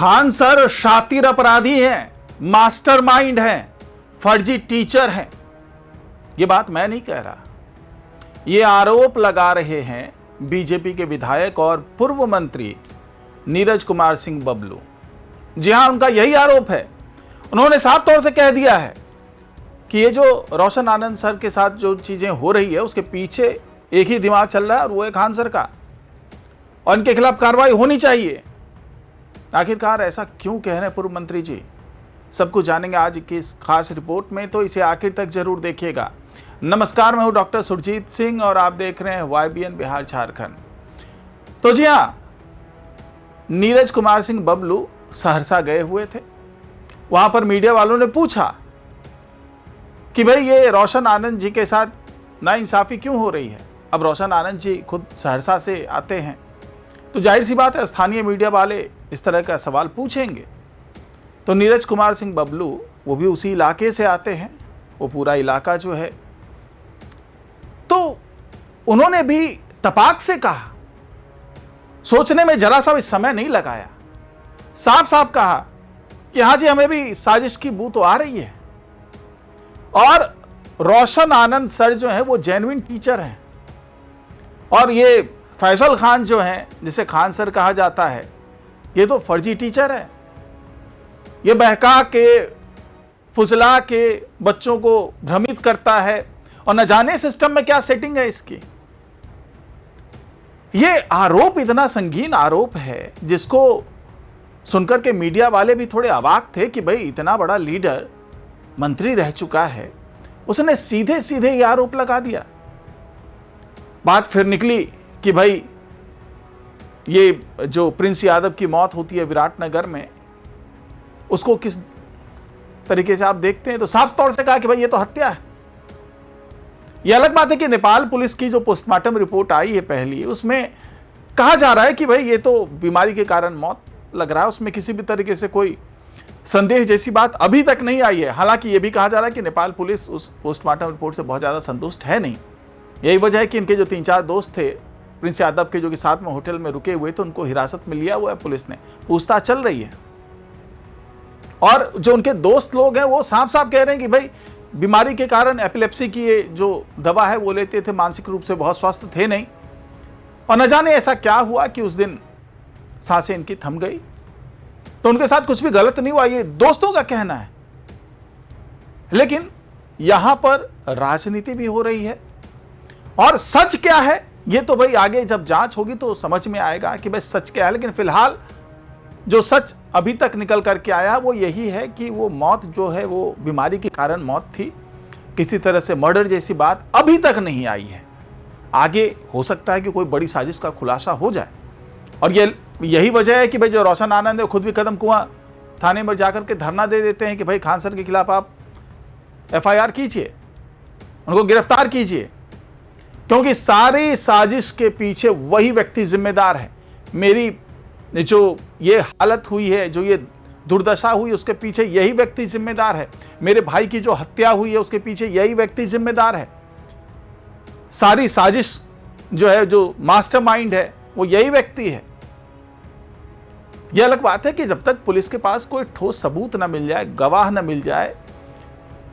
Khan sir शातिर अपराधी हैं, मास्टरमाइंड हैं, फर्जी टीचर हैं। यह बात मैं नहीं कह रहा, ये आरोप लगा रहे हैं बीजेपी के विधायक और पूर्व मंत्री नीरज कुमार सिंह बबलू। जी हां, उनका यही आरोप है। उन्होंने साफ तौर से कह दिया है कि ये जो रोशन आनंद सर के साथ जो चीजें हो रही है उसके पीछे एक ही दिमाग चल रहा है और वो है खान सर का, और इनके खिलाफ कार्रवाई होनी चाहिए। आखिरकार ऐसा क्यों कह रहे हैं पूर्व मंत्री जी, सब कुछ जानेंगे आज की इस खास रिपोर्ट में, तो इसे आखिर तक जरूर देखिएगा। नमस्कार, मैं हूं डॉक्टर सुरजीत सिंह और आप देख रहे हैं YBN बिहार झारखंड। तो जी हां, नीरज कुमार सिंह बबलू सहरसा गए हुए थे। वहां पर मीडिया वालों ने पूछा कि भाई ये रोशन आनंद जी के साथ नाइंसाफी क्यों हो रही है। अब रोशन आनंद जी खुद सहरसा से आते हैं, तो जाहिर सी बात है स्थानीय मीडिया वाले इस तरह का सवाल पूछेंगे। तो नीरज कुमार सिंह बबलू वो भी उसी इलाके से आते हैं, वो पूरा इलाका जो है, तो उन्होंने भी तपाक से कहा, सोचने में जरा सा भी समय नहीं लगाया, साफ साफ कहा कि हाँ जी, हमें भी साजिश की बू तो आ रही है। और रोशन आनंद सर जो है वो जेन्युइन टीचर हैं, और ये फैसल खान जो है, जिसे खान सर कहा जाता है, ये तो फर्जी टीचर है। ये बहका के, फुसला के बच्चों को भ्रमित करता है, और न जाने सिस्टम में क्या सेटिंग है इसकी। ये आरोप इतना संगीन आरोप है जिसको सुनकर के मीडिया वाले भी थोड़े अवाक थे कि भाई इतना बड़ा लीडर मंत्री रह चुका है, उसने सीधे सीधे ये आरोप लगा दिया। बात फिर निकली कि भाई ये जो प्रिंस यादव की मौत होती है विराटनगर में, उसको किस तरीके से आप देखते हैं, तो साफ तौर से कहा कि भाई ये तो हत्या है। यह अलग बात है कि नेपाल पुलिस की जो पोस्टमार्टम रिपोर्ट आई है पहली, उसमें कहा जा रहा है कि भाई ये तो बीमारी के कारण मौत लग रहा है, उसमें किसी भी तरीके से कोई संदेह जैसी बात अभी तक नहीं आई है। हालांकि यह भी कहा जा रहा है कि नेपाल पुलिस उस पोस्टमार्टम रिपोर्ट से बहुत ज्यादा संतुष्ट है नहीं। यही वजह है कि इनके जो 3-4 दोस्त थे प्रिंस यादव के, जो कि साथ में होटल में रुके हुए थे, उनको हिरासत में लिया हुआ है पुलिस ने, पूछताछ चल रही है। और जो उनके दोस्त लोग हैं वो साफ साफ कह रहे हैं कि भाई बीमारी के कारण, एपिलेप्सी की ये जो दवा है वो लेते थे, मानसिक रूप से बहुत स्वस्थ थे नहीं, और न जाने ऐसा क्या हुआ कि उस दिन सांसें इनकी थम गई। तो उनके साथ कुछ भी गलत नहीं हुआ, ये दोस्तों का कहना है। लेकिन यहां पर राजनीति भी हो रही है, और सच क्या है ये तो भाई आगे जब जांच होगी तो समझ में आएगा कि भाई सच क्या है। लेकिन फिलहाल जो सच अभी तक निकल करके आया वो यही है कि वो मौत जो है वो बीमारी के कारण मौत थी, किसी तरह से मर्डर जैसी बात अभी तक नहीं आई है। आगे हो सकता है कि कोई बड़ी साजिश का खुलासा हो जाए, और यही वजह है कि भाई जो रोशन आनंद है खुद भी कदम कुआं थाने में जाकर के धरना दे देते हैं कि भाई खान सर के खिलाफ आप FIR कीजिए, उनको गिरफ्तार कीजिए, क्योंकि सारी साजिश के पीछे वही व्यक्ति जिम्मेदार है। मेरी जो ये हालत हुई है, जो ये दुर्दशा हुई, उसके पीछे यही व्यक्ति जिम्मेदार है। मेरे भाई की जो हत्या हुई है उसके पीछे यही व्यक्ति जिम्मेदार है। सारी साजिश जो है, जो मास्टरमाइंड है, वो यही व्यक्ति है। यह अलग बात है कि जब तक पुलिस के पास कोई ठोस सबूत ना मिल जाए, गवाह ना मिल जाए,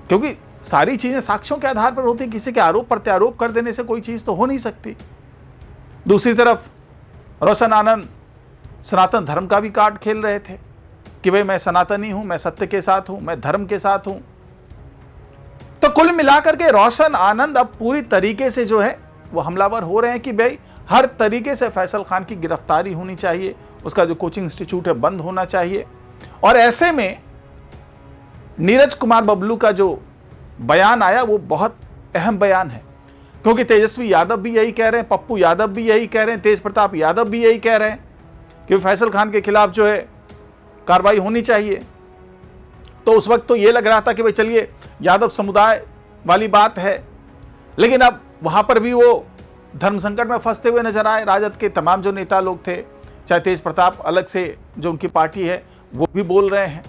क्योंकि सारी चीजें साक्ष्यों के आधार पर होती है, किसी के आरोप प्रत्यारोप कर देने से कोई चीज तो हो नहीं सकती। दूसरी तरफ रोशन आनंद सनातन धर्म का भी कार्ड खेल रहे थे कि भाई मैं सनातनी हूं, मैं सत्य के साथ हूं, मैं धर्म के साथ हूं। तो कुल मिलाकर के रोशन आनंद अब पूरी तरीके से जो है वो हमलावर हो रहे हैं कि भाई हर तरीके से फैसल खान की गिरफ्तारी होनी चाहिए, उसका जो कोचिंग इंस्टीट्यूट है बंद होना चाहिए। और ऐसे में नीरज कुमार बबलू का जो बयान आया वो बहुत अहम बयान है, क्योंकि तेजस्वी यादव भी यही कह रहे हैं, पप्पू यादव भी यही कह रहे हैं, तेज प्रताप यादव भी यही कह रहे हैं कि फैसल खान के खिलाफ जो है कार्रवाई होनी चाहिए। तो उस वक्त तो ये लग रहा था कि भाई चलिए यादव समुदाय वाली बात है, लेकिन अब वहां पर भी वो धर्म संकट में फंसते हुए नजर आए। राजद के तमाम जो नेता लोग थे, चाहे तेज प्रताप अलग से जो उनकी पार्टी है वो भी बोल रहे हैं,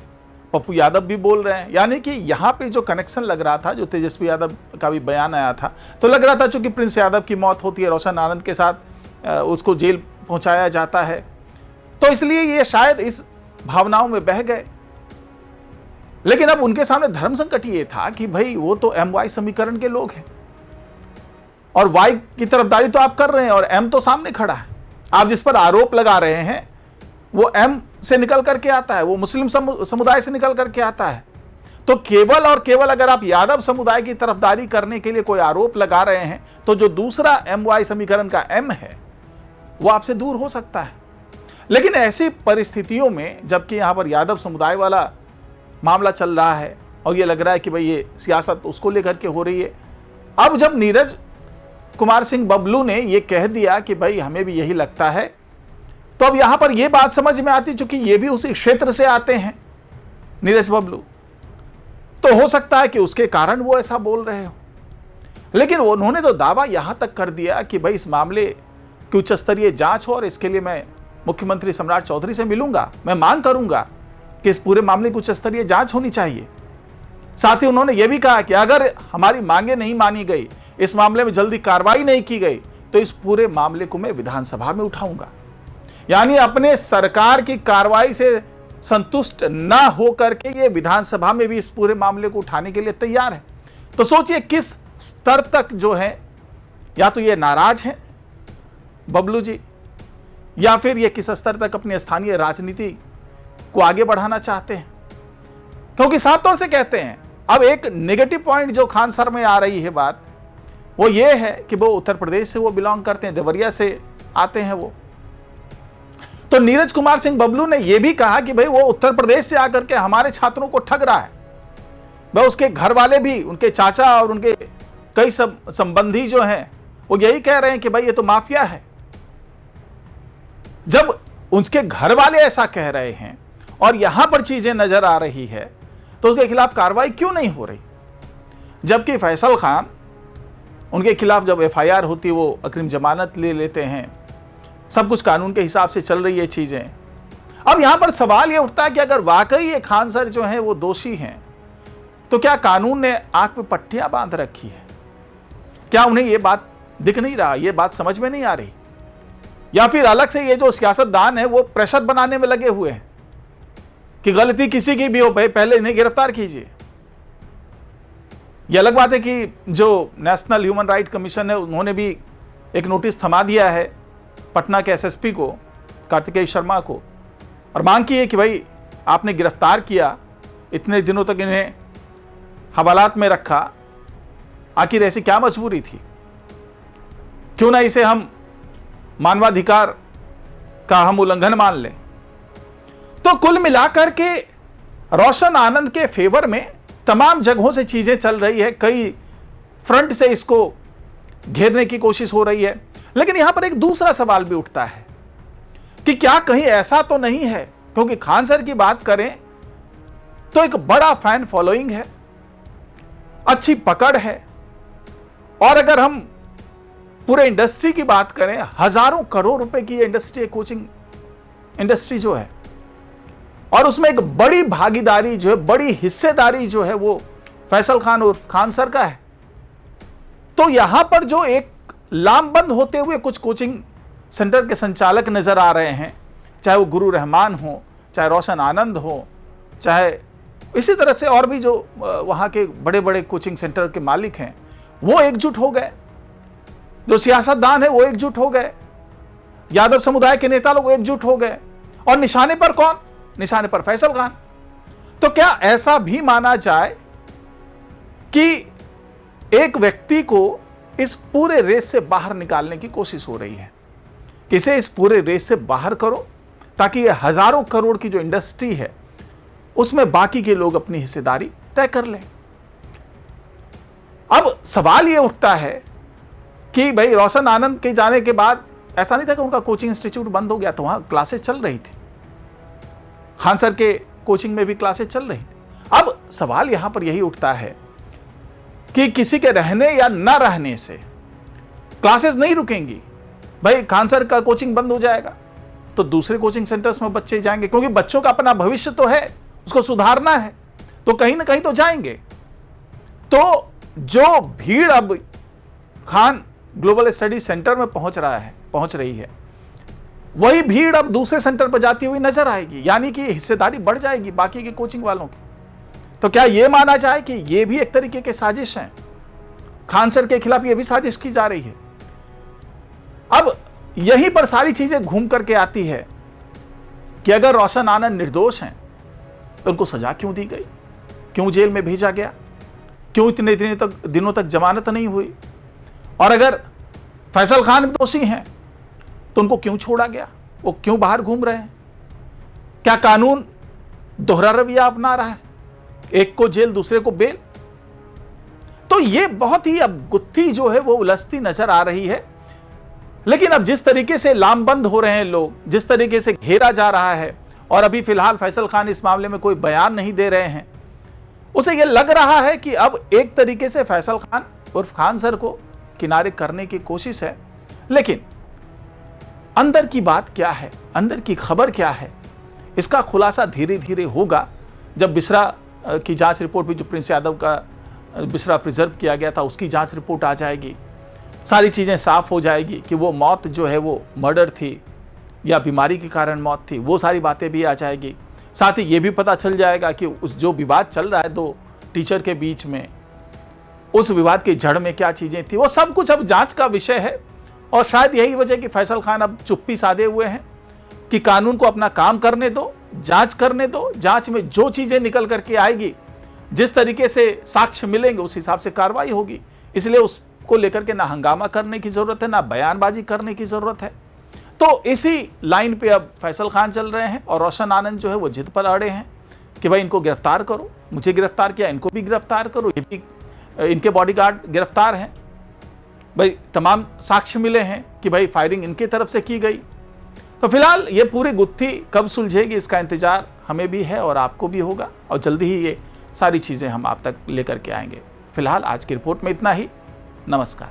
पप्पू यादव भी बोल रहे हैं। यानी कि यहाँ पे जो कनेक्शन लग रहा था, जो तेजस्वी यादव का भी बयान आया था, तो लग रहा था चूंकि प्रिंस यादव की मौत होती है, रोशन आनंद के साथ उसको जेल पहुंचाया जाता है, तो इसलिए ये शायद इस भावनाओं में बह गए। लेकिन अब उनके सामने धर्म संकट ये था कि भाई वो तो एम वाई समीकरण के लोग हैं और वाई की तरफदारी तो आप कर रहे हैं और एम तो सामने खड़ा है। आप जिस पर आरोप लगा रहे हैं वो एम से निकल करके आता है, वो मुस्लिम समुदाय से निकल करके आता है। तो केवल और केवल अगर आप यादव समुदाय की तरफदारी करने के लिए कोई आरोप लगा रहे हैं तो जो दूसरा एम वाई समीकरण का एम है वो आपसे दूर हो सकता है। लेकिन ऐसी परिस्थितियों में जबकि यहां पर यादव समुदाय वाला मामला चल रहा है और ये लग रहा है कि भाई ये सियासत उसको लेकर के हो रही है, अब जब नीरज कुमार सिंह बबलू ने ये कह दिया कि भाई हमें भी यही लगता है, तो अब यहां पर ये बात समझ में आती, चूंकि ये भी उसी क्षेत्र से आते हैं नीरज बबलू, तो हो सकता है कि उसके कारण वो ऐसा बोल रहे हो। लेकिन उन्होंने तो दावा यहां तक कर दिया कि भाई इस मामले की उच्च स्तरीय जांच हो और इसके लिए मैं मुख्यमंत्री सम्राट चौधरी से मिलूंगा, मैं मांग करूंगा कि इस पूरे मामले की उच्च स्तरीय जांच होनी चाहिए। साथ ही उन्होंने यह भी कहा कि अगर हमारी मांगे नहीं मानी गई, इस मामले में जल्दी कार्रवाई नहीं की गई, तो इस पूरे मामले को मैं विधानसभा में उठाऊंगा। यानी अपने सरकार की कार्रवाई से संतुष्ट ना होकर के ये विधानसभा में भी इस पूरे मामले को उठाने के लिए तैयार है। तो सोचिए किस स्तर तक जो है, या तो ये नाराज हैं बबलू जी, या फिर ये किस स्तर तक अपनी स्थानीय राजनीति को आगे बढ़ाना चाहते हैं। क्योंकि साफ तौर से कहते हैं, अब एक नेगेटिव पॉइंट जो खान सर में आ रही है बात, वो ये है कि वो उत्तर प्रदेश से वो बिलोंग करते हैं, देवरिया से आते हैं वो। तो नीरज कुमार सिंह बबलू ने यह भी कहा कि भाई वो उत्तर प्रदेश से आकर के हमारे छात्रों को ठग रहा है। वह उसके घर वाले भी, उनके चाचा और उनके कई संबंधी जो हैं वो यही कह रहे हैं कि भाई ये तो माफिया है। जब उसके घर वाले ऐसा कह रहे हैं और यहां पर चीजें नजर आ रही है तो उसके खिलाफ कार्रवाई क्यों नहीं हो रही? जबकि फैसल खान, उनके खिलाफ जब एफआईआर होती वो अग्रिम जमानत ले लेते हैं, सब कुछ कानून के हिसाब से चल रही है चीजें। अब यहां पर सवाल यह उठता है कि अगर वाकई ये खान सर जो हैं वो दोषी हैं, तो क्या कानून ने आंख पे पट्टियां बांध रखी है? क्या उन्हें ये बात दिख नहीं रहा, ये बात समझ में नहीं आ रही? या फिर अलग से ये जो सियासतदान है वो प्रेशर बनाने में लगे हुए हैं कि गलती किसी की भी हो पहले इन्हें गिरफ्तार कीजिए। यह अलग बात है कि जो नेशनल ह्यूमन राइट कमीशन है उन्होंने भी एक नोटिस थमा दिया है पटना के एसएसपी को, कार्तिकेय शर्मा को, और मांग की है कि भाई आपने गिरफ्तार किया, इतने दिनों तक इन्हें हवालात में रखा, आखिर ऐसी क्या मजबूरी थी? क्यों ना इसे हम मानवाधिकार का हम उल्लंघन मान लें। तो कुल मिलाकर के रोशन आनंद के फेवर में तमाम जगहों से चीजें चल रही है, कई फ्रंट से इसको घेरने की कोशिश हो रही है। लेकिन यहां पर एक दूसरा सवाल भी उठता है कि क्या कहीं ऐसा तो नहीं है, क्योंकि खान सर की बात करें तो एक बड़ा फैन फॉलोइंग है, अच्छी पकड़ है, और अगर हम पूरे इंडस्ट्री की बात करें, हजारों करोड़ रुपए की इंडस्ट्री, कोचिंग इंडस्ट्री जो है, और उसमें एक बड़ी भागीदारी जो है, बड़ी हिस्सेदारी जो है वो फैसल खान और खान सर का है। तो यहां पर जो एक लामबंद होते हुए कुछ कोचिंग सेंटर के संचालक नजर आ रहे हैं, चाहे वो गुरु रहमान हो, चाहे रोशन आनंद हो, चाहे इसी तरह से और भी जो वहां के बड़े बड़े कोचिंग सेंटर के मालिक हैं, वो एकजुट हो गए। जो सियासतदान है वो एकजुट हो गए, यादव समुदाय के नेता लोग एकजुट हो गए, और निशाने पर कौन? निशाने पर फैसल खान। तो क्या ऐसा भी माना जाए कि एक व्यक्ति को इस पूरे रेस से बाहर निकालने की कोशिश हो रही है, कि इसे इस पूरे रेस से बाहर करो ताकि ये हजारों करोड़ की जो इंडस्ट्री है उसमें बाकी के लोग अपनी हिस्सेदारी तय कर लें? अब सवाल ये उठता है कि भाई रोशन आनंद के जाने के बाद ऐसा नहीं था कि उनका कोचिंग इंस्टीट्यूट बंद हो गया, तो वहां क्लासेस चल रही थी, खान सर के कोचिंग में भी क्लासेस चल रही थी। अब सवाल यहां पर यही उठता है कि किसी के रहने या ना रहने से क्लासेस नहीं रुकेंगी। भाई खान सर का कोचिंग बंद हो जाएगा तो दूसरे कोचिंग सेंटर्स में बच्चे जाएंगे, क्योंकि बच्चों का अपना भविष्य तो है, उसको सुधारना है, तो कहीं ना कहीं तो जाएंगे। तो जो भीड़ अब खान ग्लोबल स्टडी सेंटर में पहुंच रही है, वही भीड़ अब दूसरे सेंटर पर जाती हुई नजर आएगी, यानी कि हिस्सेदारी बढ़ जाएगी बाकी के कोचिंग वालों की। तो क्या यह माना जाए कि यह भी एक तरीके के साजिश है, खान सर के खिलाफ यह भी साजिश की जा रही है? अब यहीं पर सारी चीजें घूम करके आती है कि अगर रोशन आनंद निर्दोष हैं तो उनको सजा क्यों दी गई, क्यों जेल में भेजा गया, क्यों इतने दिनों तक जमानत नहीं हुई? और अगर फैसल खान दोषी हैं तो उनको क्यों छोड़ा गया, वो क्यों बाहर घूम रहे हैं? क्या कानून दोहरा रवैया अपना रहा है, एक को जेल दूसरे को बेल? तो ये बहुत ही अब गुत्थी जो है वो उलझती नजर आ रही है। लेकिन अब जिस तरीके से लामबंद हो रहे हैं लोग, जिस तरीके से घेरा जा रहा है, और अभी फिलहाल फैसल खान इस मामले में कोई बयान नहीं दे रहे हैं, उसे यह लग रहा है कि अब एक तरीके से फैसल खान उर्फ खान सर को किनारे करने की कोशिश है। लेकिन अंदर की बात क्या है, अंदर की खबर क्या है, इसका खुलासा धीरे धीरे होगा जब बिसरा की जांच रिपोर्ट भी, जो प्रिंस यादव का बिसरा प्रिजर्व किया गया था, उसकी जांच रिपोर्ट आ जाएगी। सारी चीज़ें साफ हो जाएगी कि वो मौत जो है वो मर्डर थी या बीमारी के कारण मौत थी, वो सारी बातें भी आ जाएगी। साथ ही ये भी पता चल जाएगा कि उस जो विवाद चल रहा है दो टीचर के बीच में, उस विवाद की जड़ में क्या चीज़ें थी, वो सब कुछ अब जांच का विषय है। और शायद यही वजह कि फैसल खान अब चुप्पी साधे हुए हैं कि कानून को अपना काम करने दो, जांच करने दो, जांच में जो चीज़ें निकल करके आएगी, जिस तरीके से साक्ष्य मिलेंगे उस हिसाब से कार्रवाई होगी। इसलिए उसको लेकर के ना हंगामा करने की जरूरत है, ना बयानबाजी करने की जरूरत है। तो इसी लाइन पे अब फैसल खान चल रहे हैं और रोशन आनंद जो है वो जिद पर अड़े हैं कि भाई इनको गिरफ्तार करो, मुझे गिरफ्तार किया, इनको भी गिरफ्तार करो, ये भी इनके बॉडीगार्ड गिरफ्तार हैं, भाई तमाम साक्ष्य मिले हैं कि भाई फायरिंग इनकी तरफ से की गई। तो फिलहाल ये पूरी गुत्थी कब सुलझेगी इसका इंतजार हमें भी है और आपको भी होगा, और जल्दी ही ये सारी चीज़ें हम आप तक लेकर के आएंगे। फिलहाल आज की रिपोर्ट में इतना ही। नमस्कार।